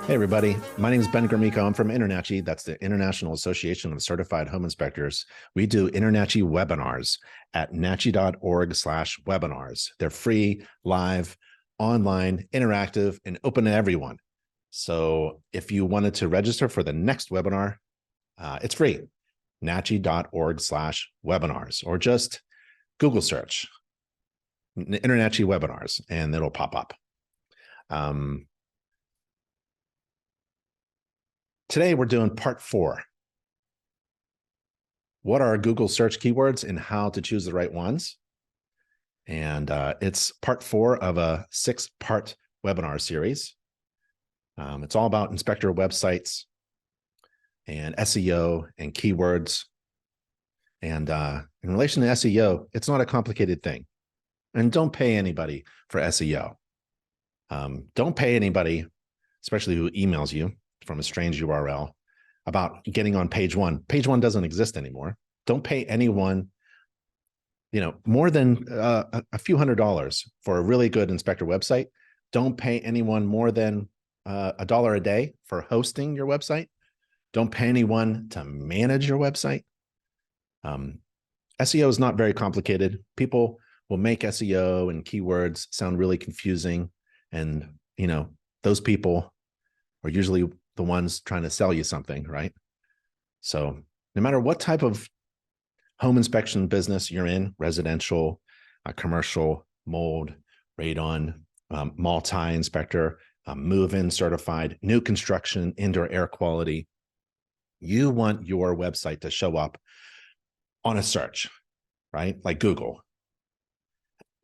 Hey, everybody. My name is Ben Gromiko. I'm from InterNACHI. That's the International Association of Certified Home Inspectors. We do InterNACHI webinars at nachi.org/webinars. They're free, live, online, interactive, and open to everyone. So if you wanted to register for the next webinar, it's free, nachi.org/webinars, or just Google search InterNACHI webinars, and it'll pop up. Today, we're doing part 4. What are Google search keywords and how to choose the right ones? And it's part 4 of a 6-part webinar series. It's all about inspector websites and SEO and keywords. And in relation to SEO, it's not a complicated thing. And don't pay anybody for SEO. Don't pay anybody, especially who emails you from a strange URL, about getting on page 1. Page 1 doesn't exist anymore. Don't pay anyone, more than a few $100s for a really good inspector website. Don't pay anyone more than $1 a day for hosting your website. Don't pay anyone to manage your website. SEO is not very complicated. People will make SEO and keywords sound really confusing. And, those people are usually the ones trying to sell you something, right? So no matter what type of home inspection business you're in, residential, commercial, mold, radon, multi-inspector, move-in certified, new construction, indoor air quality, you want your website to show up on a search, right? Like Google.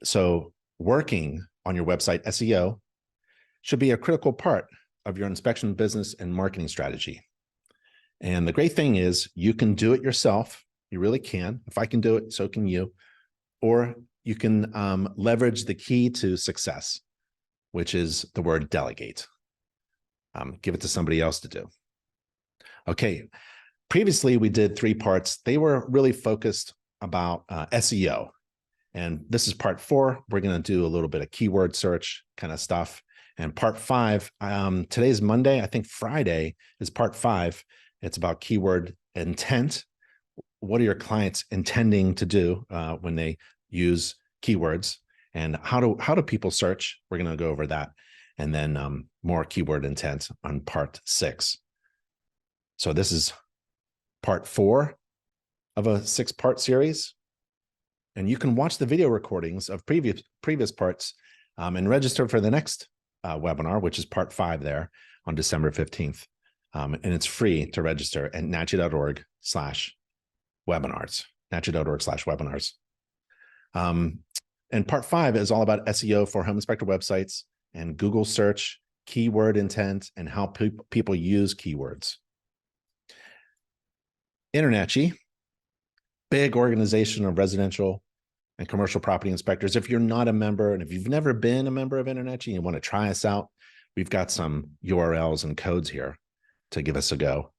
So working on your website SEO should be a critical part of your inspection business and marketing strategy. And the great thing is you can do it yourself. You really can. If I can do it, so can you. Or you can leverage the key to success, which is the word delegate. Give it to somebody else to do. Okay. Previously, we did 3 parts. They were really focused about SEO. And this is part 4. We're going to do a little bit of keyword search kind of stuff. And part 5, today's Monday. I think Friday is part 5. It's about keyword intent. What are your clients intending to do when they use keywords? And how do people search? We're going to go over that. And then more keyword intent on part 6. So this is part 4 of a 6-part series. And you can watch the video recordings of previous parts and register for the next webinar, which is part 5 there on December 15th. And it's free to register at nachi.org/webinars, nachi.org/webinars. And part 5 is all about SEO for home inspector websites and Google search, keyword intent, and how people use keywords. InterNACHI, big organization of residential and commercial property inspectors. If you're not a member, and if you've never been a member of InterNACHI and you want to try us out, we've got some URLs and codes here to give us a go.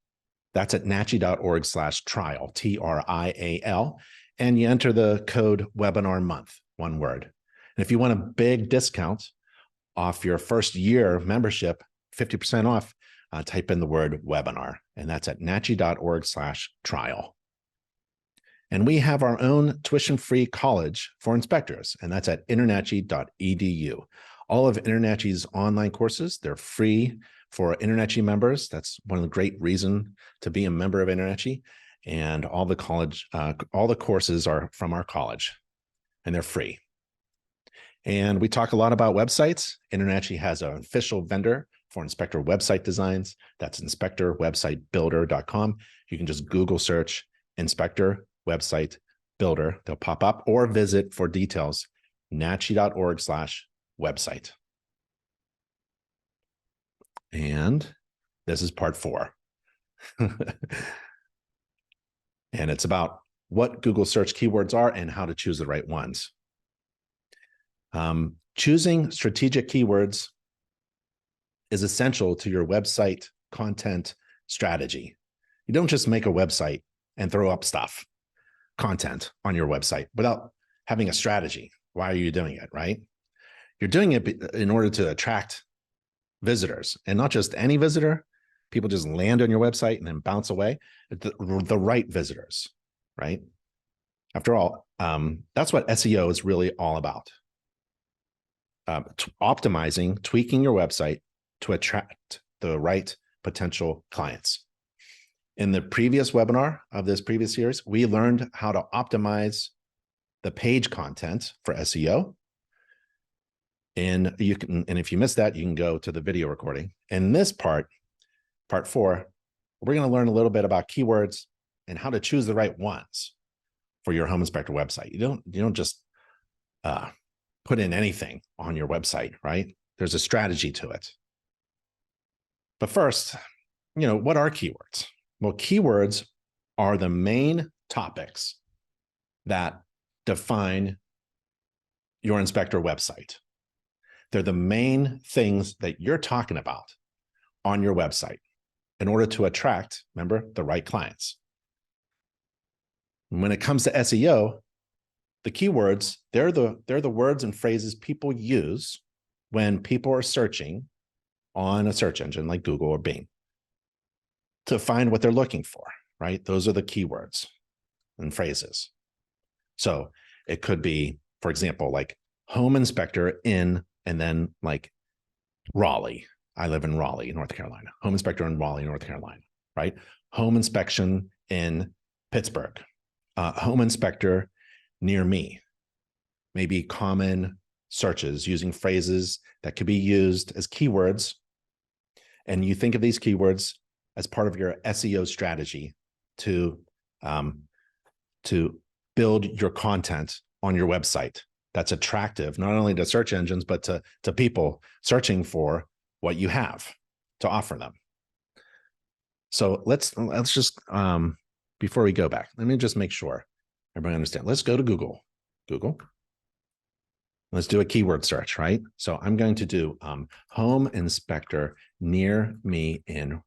That's at nachi.org/trial, TRIAL, and you enter the code webinar month, one word. And if you want a big discount off your first year membership, 50% off, type in the word webinar, and that's at nachi.org/trial. And we have our own tuition-free college for inspectors, and that's at internachi.edu. All of InterNACHI's online courses, they're free for InterNACHI members. That's one of the great reasons to be a member of InterNACHI. And all the courses are from our college, and they're free. And we talk a lot about websites. InterNACHI has an official vendor for inspector website designs. That's inspectorwebsitebuilder.com. You can just Google search inspector website builder. They'll pop up, or visit for details, nachi.org/website. And this is part 4. And it's about what Google search keywords are and how to choose the right ones. Choosing strategic keywords is essential to your website content strategy. You don't just make a website and throw up content on your website without having a strategy. Why are you doing it, right? You're doing it in order to attract visitors, and not just any visitor. People just land on your website and then bounce away. The right visitors, right? After all, that's what SEO is really all about. Optimizing, tweaking your website to attract the right potential clients. In the previous webinar of this previous series, we learned how to optimize the page content for SEO. And if you missed that, you can go to the video recording. In this part 4, we're going to learn a little bit about keywords and how to choose the right ones for your home inspector website. You don't just put in anything on your website, right? There's a strategy to it. But first, what are keywords? Well, keywords are the main topics that define your inspector website. They're the main things that you're talking about on your website in order to attract, remember, the right clients. And when it comes to SEO, the keywords, they're the words and phrases people use when people are searching on a search engine like Google or Bing to find what they're looking for, right? Those are the keywords and phrases. So it could be, for example, like home inspector in, and then like Raleigh. I live in Raleigh, North Carolina. Home inspector in Raleigh, North Carolina, right? Home inspection in Pittsburgh. Home inspector near me. Maybe common searches using phrases that could be used as keywords. And you think of these keywords as part of your SEO strategy to build your content on your website that's attractive, not only to search engines, but to people searching for what you have to offer them. So let's just, before we go back, let me just make sure everybody understands. Let's go to Google. Let's do a keyword search, right? So I'm going to do home inspector near me in,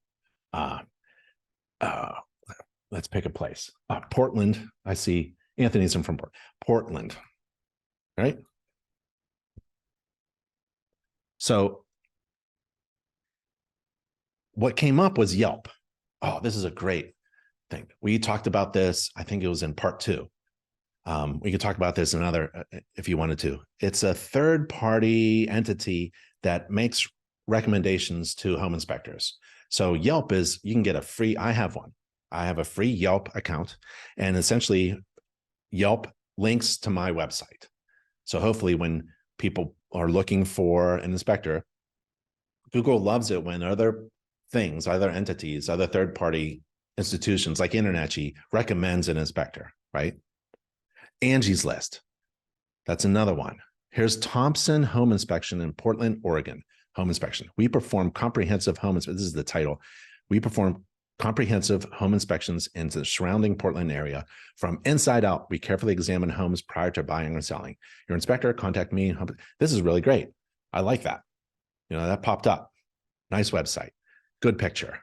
let's pick a place. Portland. I see Anthony's from Portland, right? So what came up was Yelp. Oh, this is a great thing. We talked about this. I think it was in part 2. We could talk about this another if you wanted to. It's a third-party entity that makes recommendations to home inspectors. So Yelp is, you can get a free, I have one. I have a free Yelp account, and essentially Yelp links to my website. So hopefully when people are looking for an inspector, Google loves it when other things, other entities, other third-party institutions like InterNACHI recommends an inspector, right? Angie's List. That's another one. Here's Thompson Home Inspection in Portland, Oregon. Home inspection. We perform comprehensive home inspection. This is the title. We perform comprehensive home inspections in the surrounding Portland area. From inside out, we carefully examine homes prior to buying or selling. Your inspector, contact me. This is really great. I like that. That popped up. Nice website. Good picture.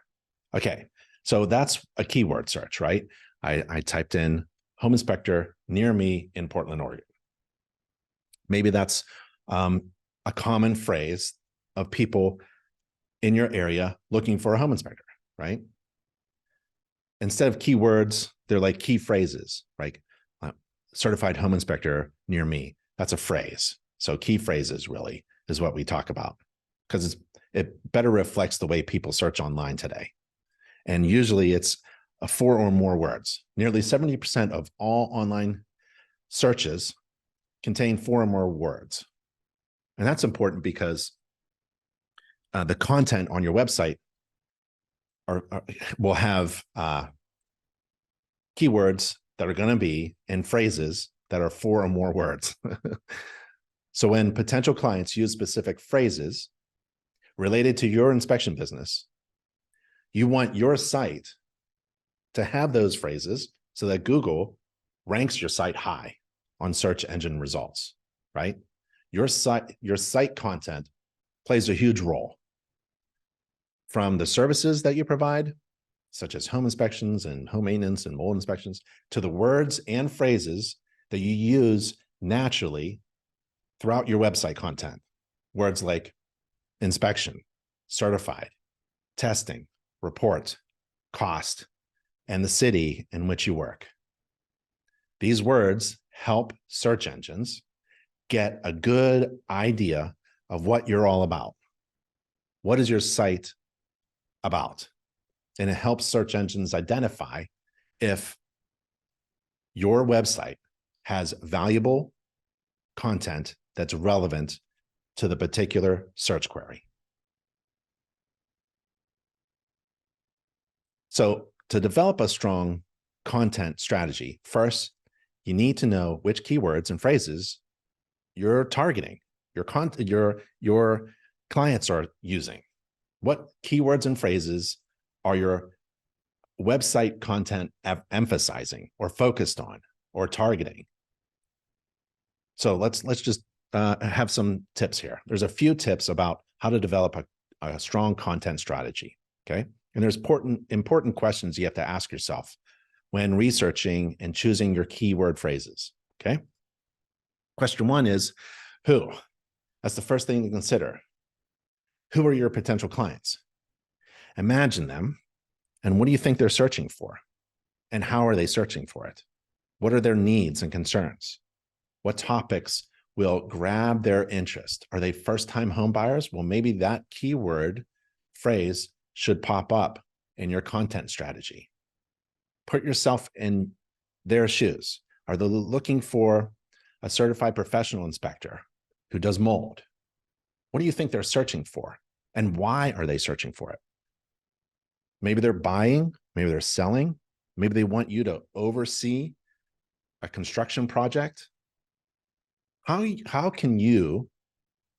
Okay. So that's a keyword search, right? I typed in home inspector near me in Portland, Oregon. Maybe that's a common phrase of people in your area looking for a home inspector, right? Instead of keywords, they're like key phrases, right? Certified home inspector near me. That's a phrase. So key phrases really is what we talk about, because it better reflects the way people search online today. And usually it's 4 or more words. Nearly 70% of all online searches contain 4 or more words. And that's important because the content on your website will have keywords that are going to be in phrases that are 4 or more words. So when potential clients use specific phrases related to your inspection business, you want your site to have those phrases so that Google ranks your site high on search engine results, right? Your site content plays a huge role. From the services that you provide, such as home inspections and home maintenance and mold inspections, to the words and phrases that you use naturally throughout your website content. Words like inspection, certified, testing, report, cost, and the city in which you work. These words help search engines get a good idea of what you're all about. What is your site about? And it helps search engines identify if your website has valuable content that's relevant to the particular search query. So to develop a strong content strategy, first, you need to know which keywords and phrases you're targeting, your clients are using. What keywords and phrases are your website content emphasizing or focused on or targeting? So let's just have some tips here. There's a few tips about how to develop a strong content strategy, okay? And there's important questions you have to ask yourself when researching and choosing your keyword phrases, okay? Question one is, who? That's the first thing to consider. Who are your potential clients? Imagine them, and what do you think they're searching for? And how are they searching for it? What are their needs and concerns? What topics will grab their interest? Are they first-time home buyers? Well, maybe that keyword phrase should pop up in your content strategy. Put yourself in their shoes. Are they looking for a certified professional inspector who does mold? What do you think they're searching for? And why are they searching for it? Maybe they're buying, maybe they're selling, maybe they want you to oversee a construction project. How can you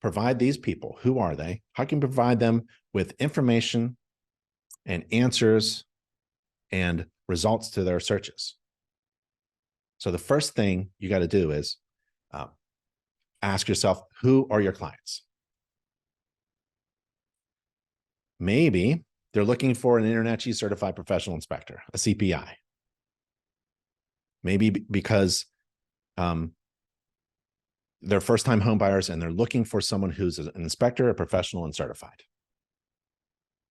provide these people? Who are they? How can you provide them with information and answers and results to their searches? So the first thing you got to do is ask yourself, who are your clients? Maybe they're looking for an InterNACHI certified professional inspector, a CPI. Maybe because they're first-time home buyers and they're looking for someone who's an inspector, a professional, and certified.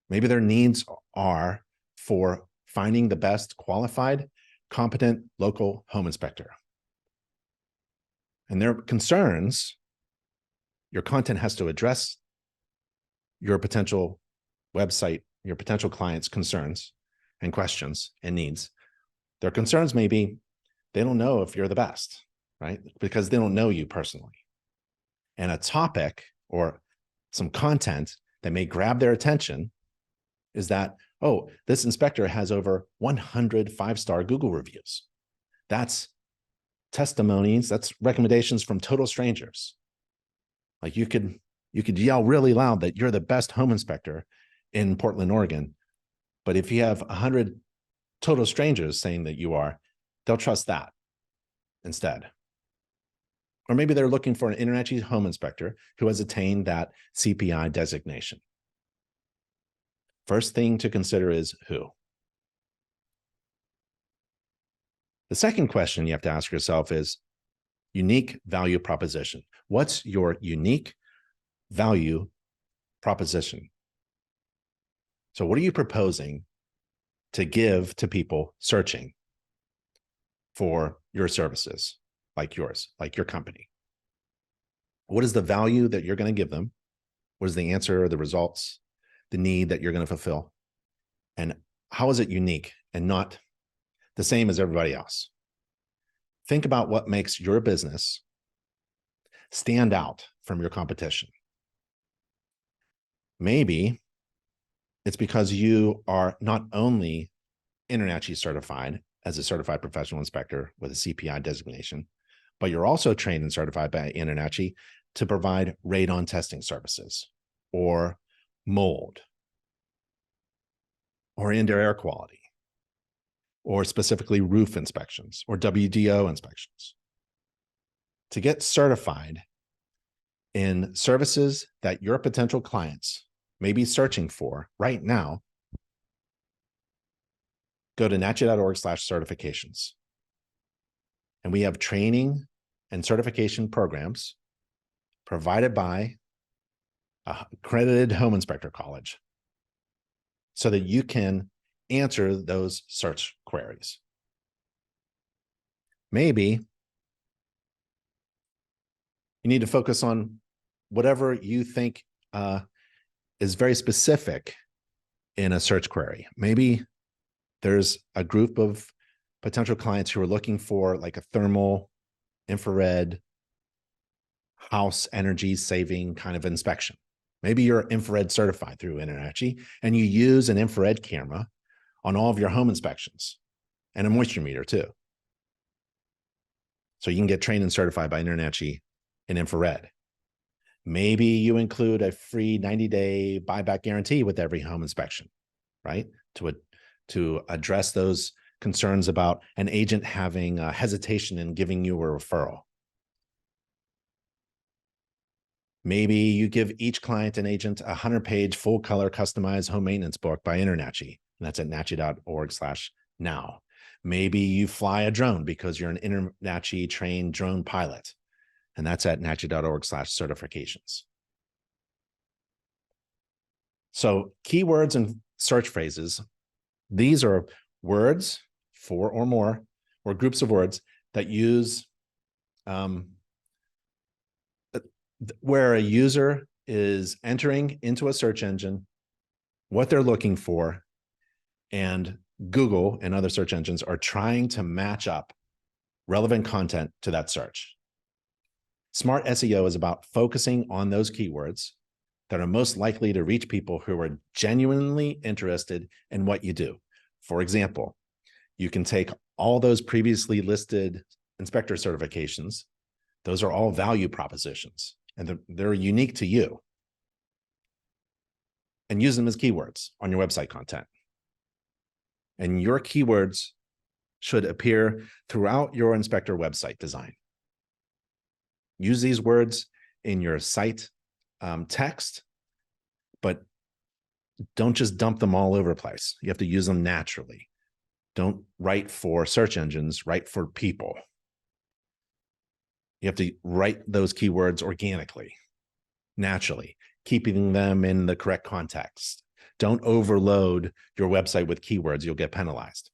Maybe their needs are for finding the best qualified, competent local home inspector. And their concerns, your content has to address your potential website, your potential clients' concerns and questions and needs. Their concerns may be they don't know if you're the best, right? Because they don't know you personally. And a topic or some content that may grab their attention is that, oh, this inspector has over 100 five-star Google reviews. That's testimonies, that's recommendations from total strangers. Like you could yell really loud that you're the best home inspector in Portland, Oregon. But if you have 100 total strangers saying that you are, they'll trust that instead. Or maybe they're looking for an InterNACHI home inspector who has attained that CPI designation. First thing to consider is who. The second question you have to ask yourself is unique value proposition. What's your unique value proposition? So what are you proposing to give to people searching for your services, like yours, like your company? What is the value that you're going to give them? What is the answer or the results, the need that you're going to fulfill? And how is it unique and not the same as everybody else? Think about what makes your business stand out from your competition. Maybe it's because you are not only InterNACHI certified as a certified professional inspector with a CPI designation, but you're also trained and certified by InterNACHI to provide radon testing services or mold or indoor air quality or specifically roof inspections or WDO inspections. To get certified in services that your potential clients may be searching for right now, go to nachi.org/certifications. And we have training and certification programs provided by accredited home inspector college, so that you can answer those search queries. Maybe you need to focus on whatever you think is very specific in a search query. Maybe there's a group of potential clients who are looking for like a thermal, infrared, house energy saving kind of inspection. Maybe you're infrared certified through InterNACHI and you use an infrared camera on all of your home inspections and a moisture meter too. So you can get trained and certified by InterNACHI in infrared. Maybe you include a free 90-day buyback guarantee with every home inspection, right? To address those concerns about an agent having a hesitation in giving you a referral. Maybe you give each client and agent a 100-page full color customized home maintenance book by InterNACHI. And that's at nachi.org/now. Maybe you fly a drone because you're an InterNACHI trained drone pilot. And that's at nachi.org/certifications. So keywords and search phrases, these are words, 4 or more, or groups of words that use where a user is entering into a search engine what they're looking for, and Google and other search engines are trying to match up relevant content to that search. Smart SEO is about focusing on those keywords that are most likely to reach people who are genuinely interested in what you do. For example, you can take all those previously listed inspector certifications. Those are all value propositions, and they're unique to you. And use them as keywords on your website content. And your keywords should appear throughout your inspector website design. Use these words in your site text, but don't just dump them all over the place. You have to use them naturally. Don't write for search engines, write for people. You have to write those keywords organically, naturally, keeping them in the correct context. Don't overload your website with keywords. You'll get penalized.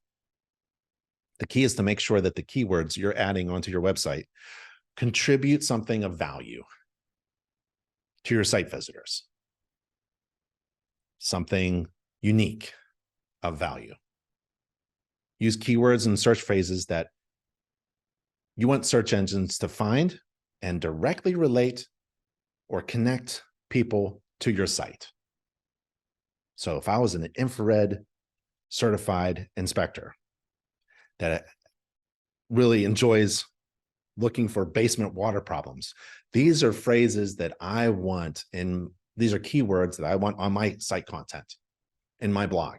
The key is to make sure that the keywords you're adding onto your website contribute something of value to your site visitors, something unique of value. Use keywords and search phrases that you want search engines to find and directly relate or connect people to your site. So if I was an infrared certified inspector that really enjoys looking for basement water problems, these are phrases that I want, and these are keywords that I want on my site content in my blog,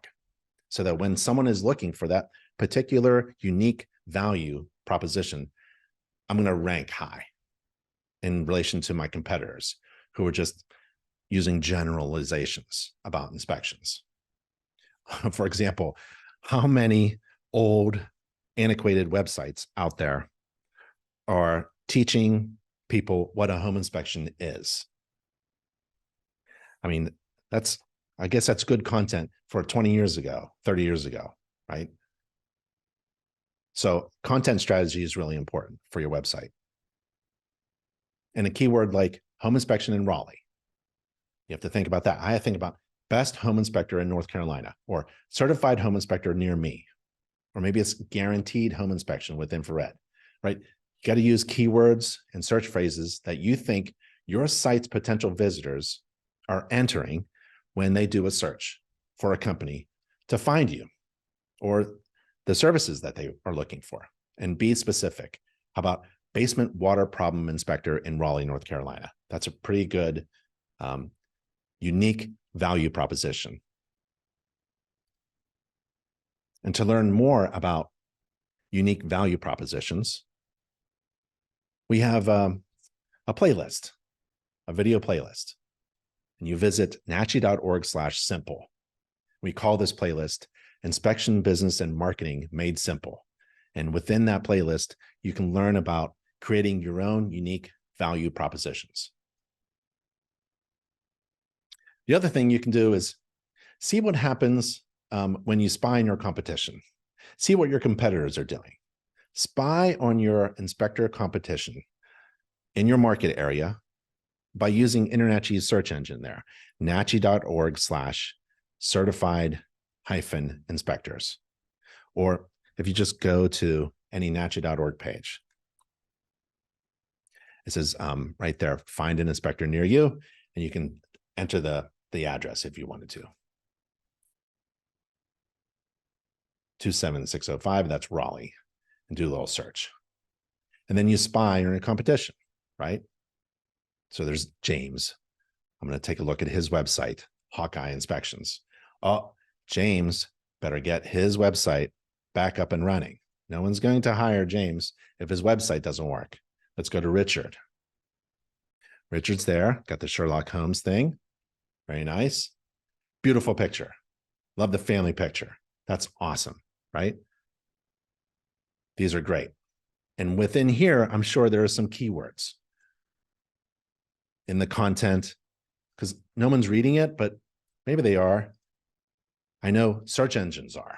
so that when someone is looking for that particular unique value proposition, I'm going to rank high in relation to my competitors who are just using generalizations about inspections. For example, how many old antiquated websites out there are teaching people what a home inspection is? I mean, I guess that's good content for 20 years ago, 30 years ago, right? So content strategy is really important for your website. And a keyword like home inspection in Raleigh, you have to think about that. I think about best home inspector in North Carolina, or certified home inspector near me, or maybe it's guaranteed home inspection with infrared, right? You got to use keywords and search phrases that you think your site's potential visitors are entering when they do a search for a company to find you or the services that they are looking for. And be specific. How about basement water problem inspector in Raleigh, North Carolina? That's a pretty good, unique value proposition. And to learn more about unique value propositions, we have a playlist, a video playlist. And you visit nachi.org/simple. We call this playlist Inspection, Business, and Marketing Made Simple. And within that playlist, you can learn about creating your own unique value propositions. The other thing you can do is see what happens when you spy on your competition. See what your competitors are doing. Spy on your inspector competition in your market area by using InterNACHI's search engine there, nachi.org/certified-inspectors. Or if you just go to any nachi.org page, it says right there, find an inspector near you, and you can enter the address if you wanted to. 27605, that's Raleigh, and do a little search. And then you spy on your competition, right? So there's James. I'm going to take a look at his website, Hawkeye Inspections. Oh, James better get his website back up and running. No one's going to hire James if his website doesn't work. Let's go to Richard. Richard's there, got the Sherlock Holmes thing. Very nice. Beautiful picture. Love the family picture. That's awesome, right? These are great. And within here, I'm sure there are some keywords in the content because no one's reading it, but maybe they are. I know search engines are.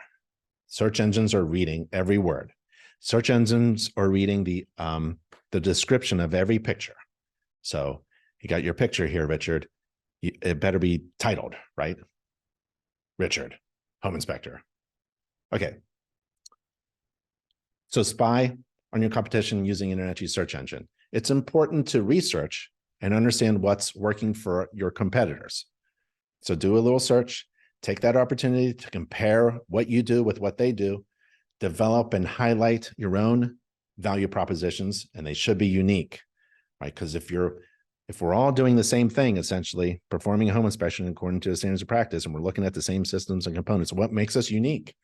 Search engines are reading every word. Search engines are reading the description of every picture. So you got your picture here, Richard. It better be titled, right? Richard, home inspector. Okay. So spy on your competition using InterNACHI's search engine. It's important to research and understand what's working for your competitors. So do a little search, take that opportunity to compare what you do with what they do, develop and highlight your own value propositions, and they should be unique, right? Because if we're all doing the same thing, essentially performing a home inspection according to the standards of practice, and we're looking at the same systems and components, what makes us unique?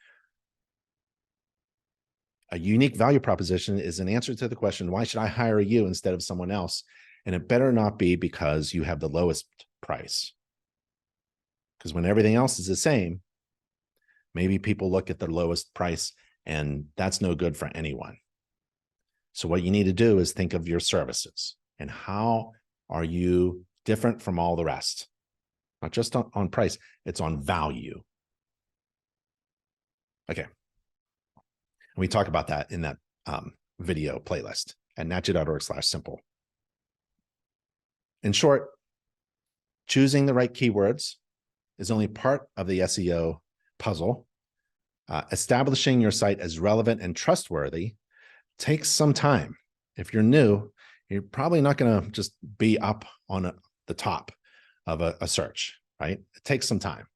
A unique value proposition is an answer to the question, why should I hire you instead of someone else? And it better not be because you have the lowest price. Because when everything else is the same, maybe people look at the lowest price, and that's no good for anyone. So what you need to do is think of your services and how are you different from all the rest? Not just on price, it's on value. Okay. And we talk about that in that video playlist at nachi.org/simple. In short, choosing the right keywords is only part of the SEO puzzle. Establishing your site as relevant and trustworthy takes some time. If you're new, you're probably not going to just be up on the top of a search, right? It takes some time.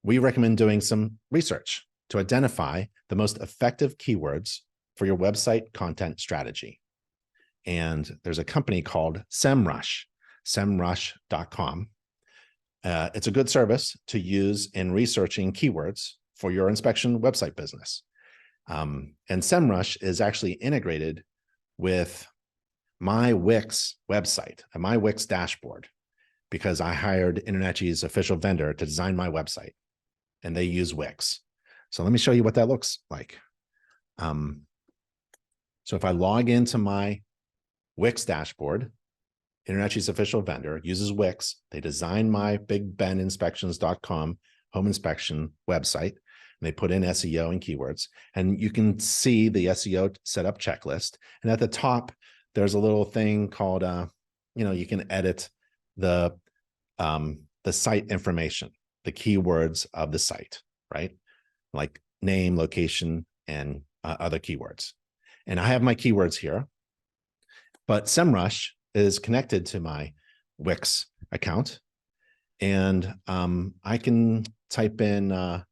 We recommend doing some research to identify the most effective keywords for your website content strategy. And there's a company called SEMrush, semrush.com. It's a good service to use in researching keywords for your inspection website business. And SEMrush is actually integrated with my Wix website and my Wix dashboard because I hired InterNACHI's official vendor to design my website, and they use Wix. So let me show you what that looks like. So if I log into my Wix dashboard, InterNACHI's official vendor uses Wix. They design my BigBenInspections.com home inspection website, and they put in SEO and keywords. And you can see the SEO setup checklist. And at the top, there's a little thing called, you can edit the site information, the keywords of the site, right? Like name, location, and other keywords. And I have my keywords here, but SEMrush is connected to my Wix account. And I can type in a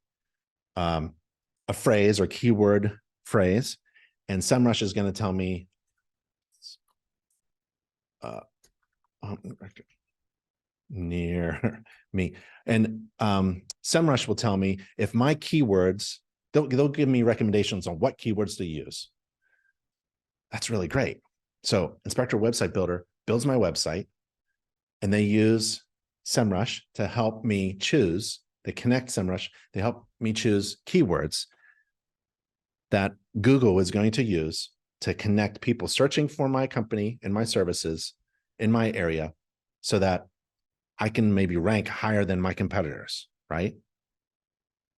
phrase or keyword phrase, and SEMrush is going to tell me near me. And SEMrush will tell me if my keywords, they'll give me recommendations on what keywords to use. That's really great. So Inspector Website Builder builds my website, and they use SEMrush to help me choose, they connect SEMrush, they help me choose keywords that Google is going to use to connect people searching for my company and my services in my area so that I can maybe rank higher than my competitors, right?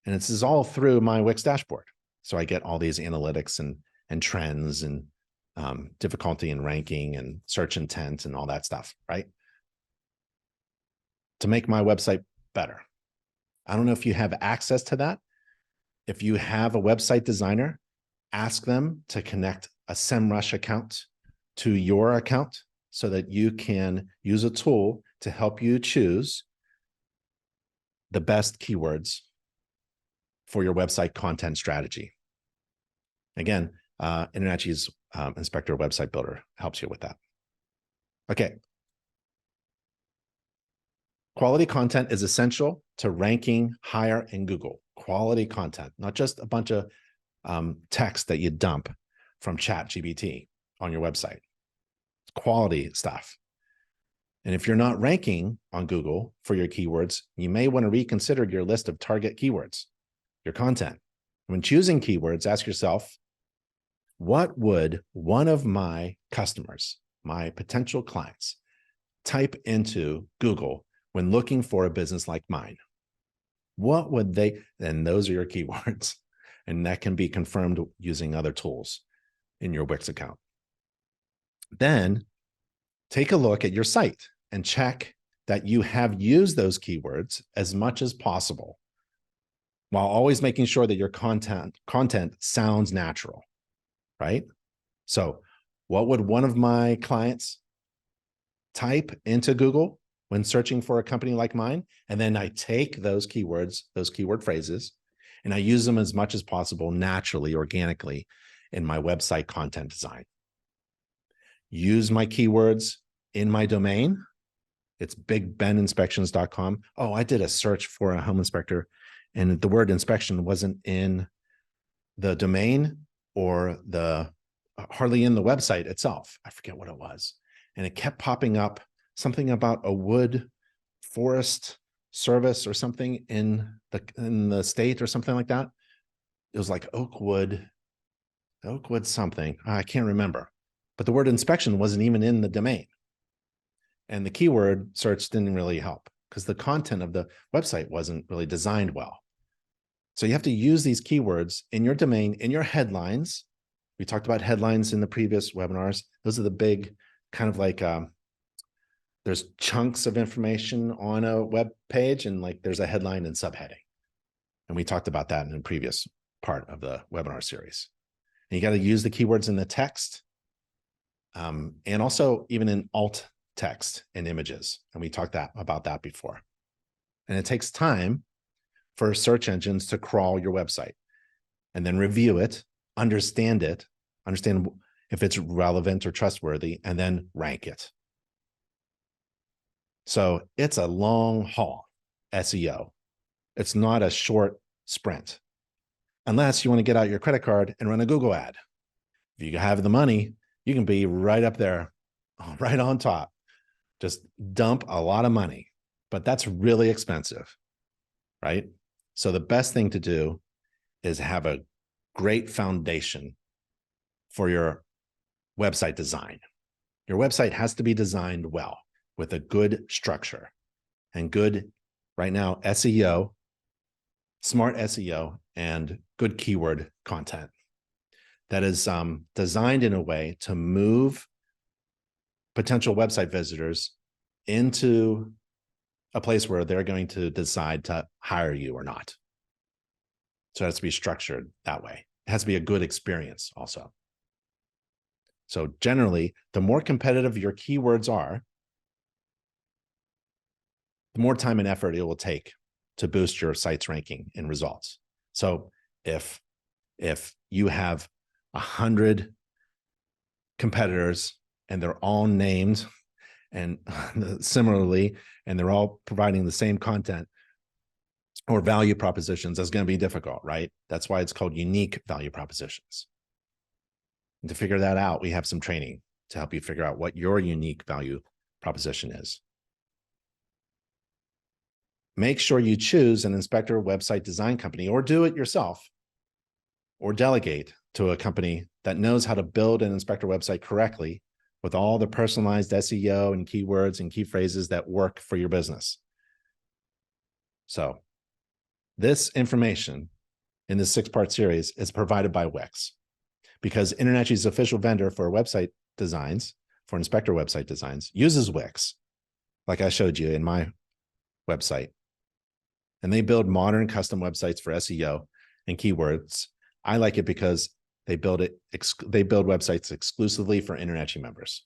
And this is all through my Wix dashboard. So I get all these analytics and trends and difficulty in ranking and search intent and all that stuff, right? To make my website better. I don't know if you have access to that. If you have a website designer, ask them to connect a SEMrush account to your account so that you can use a tool to help you choose the best keywords for your website content strategy. Again, InterNACHI's Inspector Website Builder helps you with that. Okay. Quality content is essential to ranking higher in Google. Quality content, not just a bunch of text that you dump from ChatGPT on your website. It's quality stuff. And if you're not ranking on Google for your keywords, you may want to reconsider your list of target keywords, your content. When choosing keywords, ask yourself, what would one of my customers, my potential clients, type into Google when looking for a business like mine? What would they, and those are your keywords. And that can be confirmed using other tools in your Wix account. Then take a look at your site and check that you have used those keywords as much as possible, while always making sure that your content sounds natural, right? So what would one of my clients type into Google when searching for a company like mine? And then I take those keywords, those keyword phrases, and I use them as much as possible naturally, organically in my website content design. Use my keywords in my domain. It's bigbeninspections.com. Oh, I did a search for a home inspector and the word inspection wasn't in the domain or hardly in the website itself. I forget what it was. And it kept popping up something about a wood forest service or something in the state or something like that. It was like oakwood something. I can't remember. But the word inspection wasn't even in the domain. And the keyword search didn't really help because the content of the website wasn't really designed well. So you have to use these keywords in your domain, in your headlines. We talked about headlines in the previous webinars. Those are the big kind of like, there's chunks of information on a web page and like there's a headline and subheading. And we talked about that in the previous part of the webinar series. And you got to use the keywords in the text and also even in alt text and images. And we talked about that before. And it takes time for search engines to crawl your website and then review it, understand if it's relevant or trustworthy, and then rank it. So it's a long haul SEO. It's not a short sprint, unless you want to get out your credit card and run a Google ad. If you have the money, you can be right up there, right on top. Just dump a lot of money, but that's really expensive, right? So the best thing to do is have a great foundation for your website design. Your website has to be designed well with a good structure and good, right now, SEO, smart SEO, and good keyword content that is designed in a way to move potential website visitors into a place where they're going to decide to hire you or not. So it has to be structured that way. It has to be a good experience also. So generally, the more competitive your keywords are, the more time and effort it will take to boost your site's ranking and results. So if you have 100 competitors and they're all named and similarly, and they're all providing the same content or value propositions, that's going to be difficult, right? That's why it's called unique value propositions. And to figure that out, we have some training to help you figure out what your unique value proposition is. Make sure you choose an inspector website design company or do it yourself or delegate to a company that knows how to build an inspector website correctly with all the personalized SEO and keywords and key phrases that work for your business. So this information in this 6-part series is provided by Wix, because InterNACHI's official vendor for website designs, for inspector website designs, uses Wix, like I showed you in my website. And they build modern custom websites for SEO and keywords. I like it because they build websites exclusively for InterNACHI members.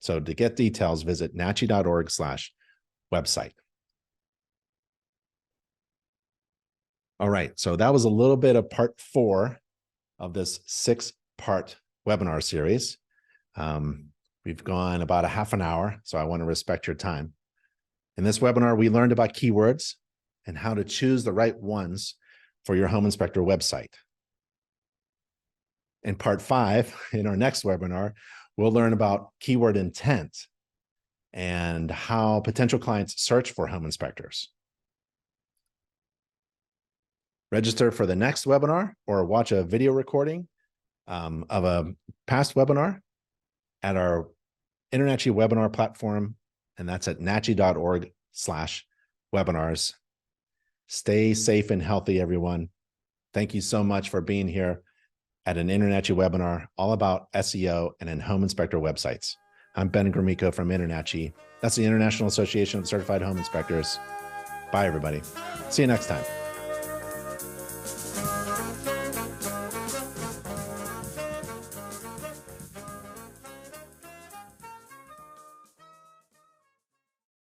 So to get details, visit nachi.org/website. All right, so that was a little bit of part 4 of this 6-part webinar series. We've gone about a half an hour, so I want to respect your time. In this webinar, we learned about keywords and how to choose the right ones for your home inspector website. In part 5, in our next webinar, we'll learn about keyword intent and how potential clients search for home inspectors. Register for the next webinar or watch a video recording of a past webinar at our InterNACHI webinar platform, and that's at nachi.org/webinars. Stay safe and healthy, everyone. Thank you so much for being here at an InterNACHI webinar all about SEO and in home inspector websites. I'm Ben Gromyko from InterNACHI. That's the International Association of Certified Home Inspectors. Bye, everybody. See you next time.